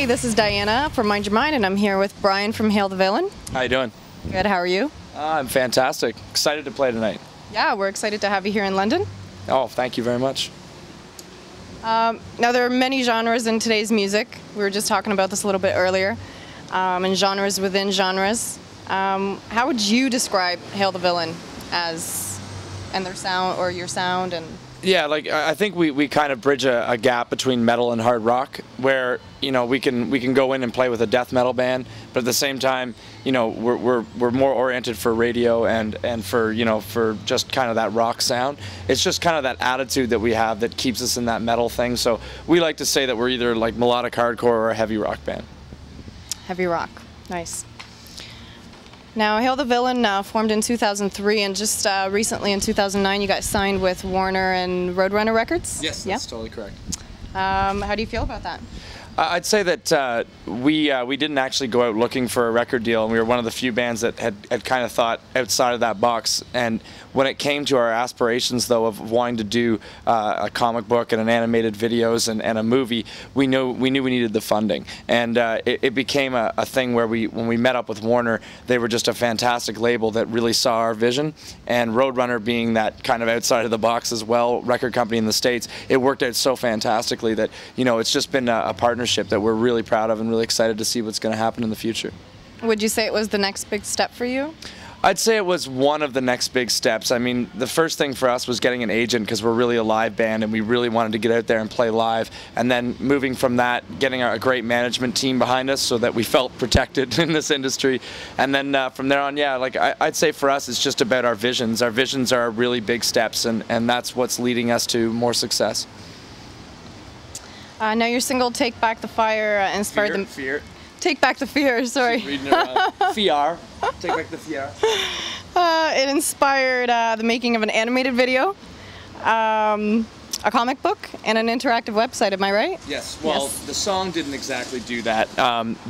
Hey, this is Diana from Mind Your Mind, and I'm here with Brian from Hail the Villain. How you doing? Good, how are you? I'm fantastic. Excited to play tonight. Yeah, we're excited to have you here in London. Oh, thank you very much. Now, there are many genres in today's music. We were just talking about this a little bit earlier, and genres within genres. How would you describe Hail the Villain as, and their sound, or your sound, and... Yeah, like I think we kind of bridge a gap between metal and hard rock, where we can go in and play with a death metal band, but at the same time, we're more oriented for radio and for just kind of that rock sound. It's just kind of that attitude that we have that keeps us in that metal thing. So we like to say that we're either like melodic hardcore or a heavy rock band. Heavy rock, nice. Now, Hail the Villain formed in 2003, and just recently in 2009 you got signed with Warner and Roadrunner Records? Yes, that's totally correct. How do you feel about that? I'd say that we didn't actually go out looking for a record deal, and we were one of the few bands that had kind of thought outside of that box. And when it came to our aspirations, though, of wanting to do a comic book and an animated videos and a movie, we knew we needed the funding. And it became a thing where when we met up with Warner, they were just a fantastic label that really saw our vision. And Roadrunner being that kind of outside of the box as well, record company in the States, it worked out so fantastically that it's just been a partnership that we're really proud of and really excited to see what's going to happen in the future. Would you say it was the next big step for you? I'd say it was one of the next big steps. I mean, the first thing for us was getting an agent, because we're really a live band and we really wanted to get out there and play live. And then moving from that, getting a great management team behind us so that we felt protected in this industry. And then from there on, yeah, like I'd say for us, it's just about our visions. Our visions are really big steps, and that's what's leading us to more success. Now your single "Take Back the Fire" inspired the Fear. Take Back the Fear. Sorry. Reading it wrong. Fear. Take back the fear. It inspired the making of an animated video, a comic book, and an interactive website. Am I right? Yes. Well, yes. The song didn't exactly do that.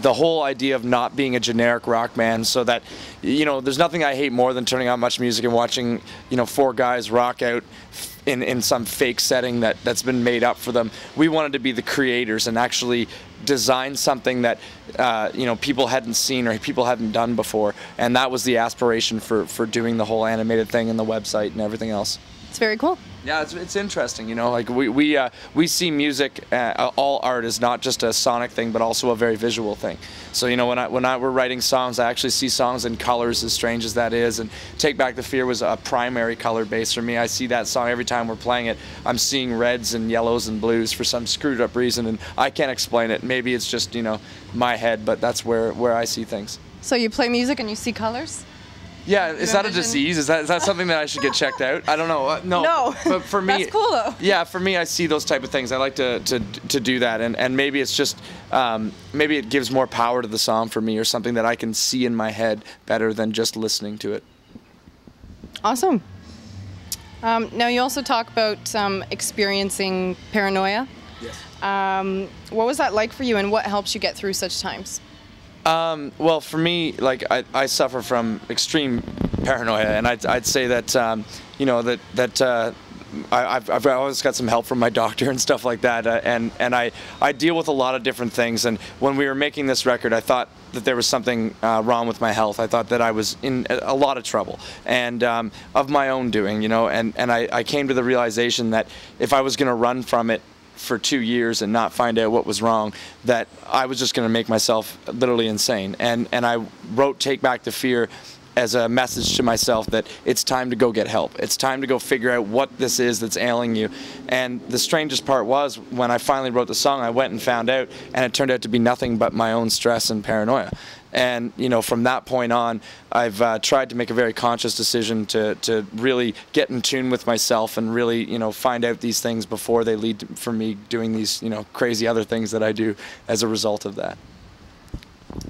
The whole idea of not being a generic rock band, so that there's nothing I hate more than turning on Much Music and watching four guys rock out in some fake setting that's been made up for them. We wanted to be the creators and actually design something that people hadn't seen or people hadn't done before, and that was the aspiration for doing the whole animated thing and the website and everything else. It's very cool. Yeah, it's interesting, like we see music, all art is not just a sonic thing, but also a very visual thing. So when we're writing songs, I actually see songs in colors, as strange as that is. And Take Back the Fear was a primary color base for me. I see that song every time we're playing it. I'm seeing reds and yellows and blues for some screwed up reason, and I can't explain it. Maybe it's just my head, but that's where I see things. So you play music and you see colors? Yeah, is that a disease? Is that something that I should get checked out? I don't know. No. But for me, that's cool though. Yeah, for me, I see those type of things. I like to do that, and maybe it's just maybe it gives more power to the song for me, or something that I can see in my head better than just listening to it. Awesome. Now you also talk about experiencing paranoia. Yes. What was that like for you, and what helps you get through such times? Well, for me, like I suffer from extreme paranoia, and I'd say that I've always got some help from my doctor and stuff like that, and I deal with a lot of different things. And when we were making this record, I thought that there was something wrong with my health. I thought that I was in a lot of trouble, and of my own doing, and I came to the realization that if I was going to run from it for 2 years and not find out what was wrong, that I was just going to make myself literally insane. And I wrote Take Back the Fear as a message to myself that it's time to go get help. It's time to go figure out what this is that's ailing you. And the strangest part was, when I finally wrote the song, I went and found out, and it turned out to be nothing but my own stress and paranoia. And from that point on, I've tried to make a very conscious decision to really get in tune with myself and really find out these things before they lead for me doing these crazy other things that I do as a result of that.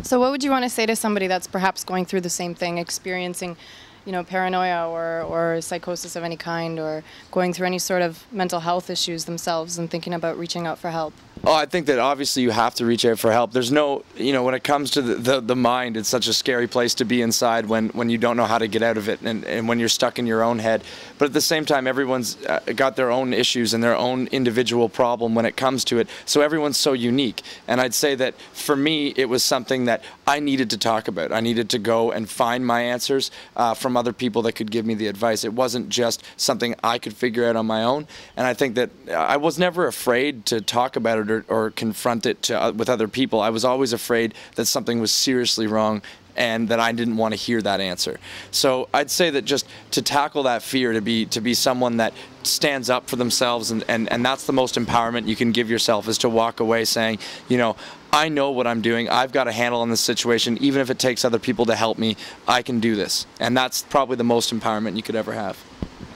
So what would you want to say to somebody that's perhaps going through the same thing, experiencing you know, paranoia or psychosis of any kind, or going through any sort of mental health issues themselves and thinking about reaching out for help? Oh, I think that obviously you have to reach out for help. There's no, you know, when it comes to the mind, it's such a scary place to be inside when you don't know how to get out of it, and when you're stuck in your own head. But at the same time, everyone's got their own issues and their own individual problem when it comes to it. So everyone's so unique. And I'd say that for me, it was something that I needed to talk about. I needed to go and find my answers from other people that could give me the advice. It wasn't just something I could figure out on my own. And I think that I was never afraid to talk about it or confront it with other people. I was always afraid that something was seriously wrong and that I didn't want to hear that answer. So I'd say that just to tackle that fear, to be someone that stands up for themselves, and that's the most empowerment you can give yourself, is to walk away saying, you know, I know what I'm doing. I've got a handle on this situation. Even if it takes other people to help me, I can do this. And that's probably the most empowerment you could ever have.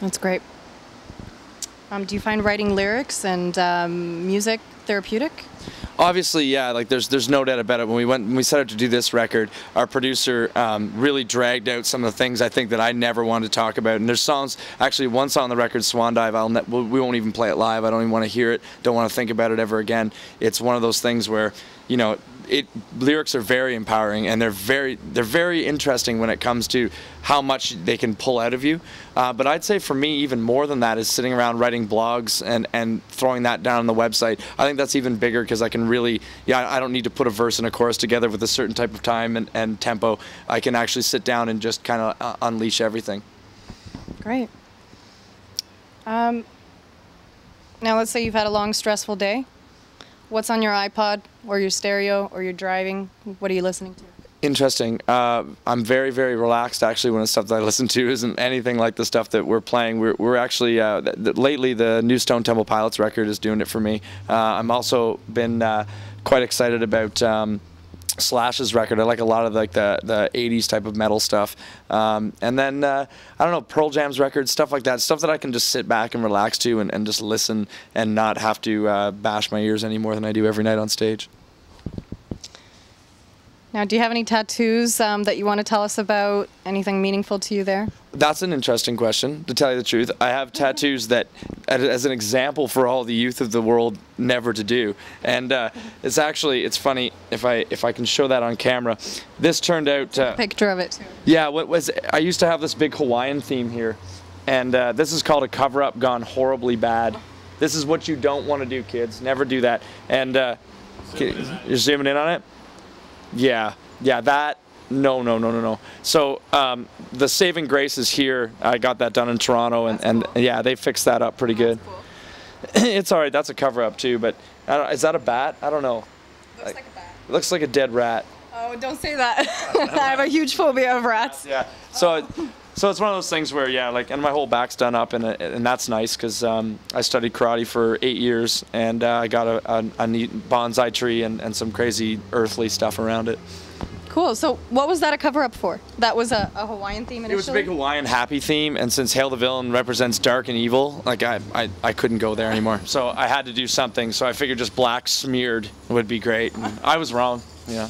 That's great. Do you find writing lyrics and music therapeutic? Obviously, yeah. Like there's no doubt about it. When we set out to do this record, our producer really dragged out some of the things I think that I never wanted to talk about. And there's songs, actually one song on the record, Swan Dive, we won't even play it live. I don't even want to hear it. Don't want to think about it ever again. It's one of those things where, you know, lyrics are very empowering, and they're very interesting when it comes to how much they can pull out of you. But I'd say for me, even more than that is sitting around writing blogs and throwing that down on the website. I think that's even bigger because I can really, I don't need to put a verse and a chorus together with a certain type of time and tempo. I can actually sit down and just kind of unleash everything. Great. Now let's say you've had a long, stressful day. What's on your iPod or your stereo or you're driving? What are you listening to? Interesting. I'm very, very relaxed actually when the stuff that I listen to isn't anything like the stuff that we're playing. We're actually, lately the new Stone Temple Pilots record is doing it for me. I'm also been quite excited about Slash's record. I like a lot of like the 80s type of metal stuff. And then, I don't know, Pearl Jam's records, stuff like that. Stuff that I can just sit back and relax to and just listen and not have to bash my ears any more than I do every night on stage. Now, do you have any tattoos that you want to tell us about? Anything meaningful to you there? That's an interesting question, to tell you the truth. I have tattoos that, as an example for all the youth of the world, never to do. And it's funny, if I can show that on camera. This turned out... Picture of it, too. Yeah, I used to have this big Hawaiian theme here. And this is called a cover-up gone horribly bad. This is what you don't want to do, kids. Never do that. And you're zooming in on it? Yeah, that, no. So the saving grace is here. I got that done in Toronto, and cool. Yeah, they fixed that up pretty good. Cool. It's all right. That's a cover-up too, but is that a bat? I don't know. Looks like a bat. It looks like a dead rat. Oh, don't say that. I have a huge phobia of rats. Yeah. So it's one of those things where, yeah, like, and my whole back's done up, and that's nice because I studied karate for 8 years, and I got a neat bonsai tree and some crazy earthly stuff around it. Cool. So what was that a cover-up for? That was a Hawaiian theme initially? It was a big Hawaiian happy theme, and since Hail the Villain represents dark and evil, like I couldn't go there anymore. So I had to do something, so I figured just black smeared would be great. And I was wrong, yeah.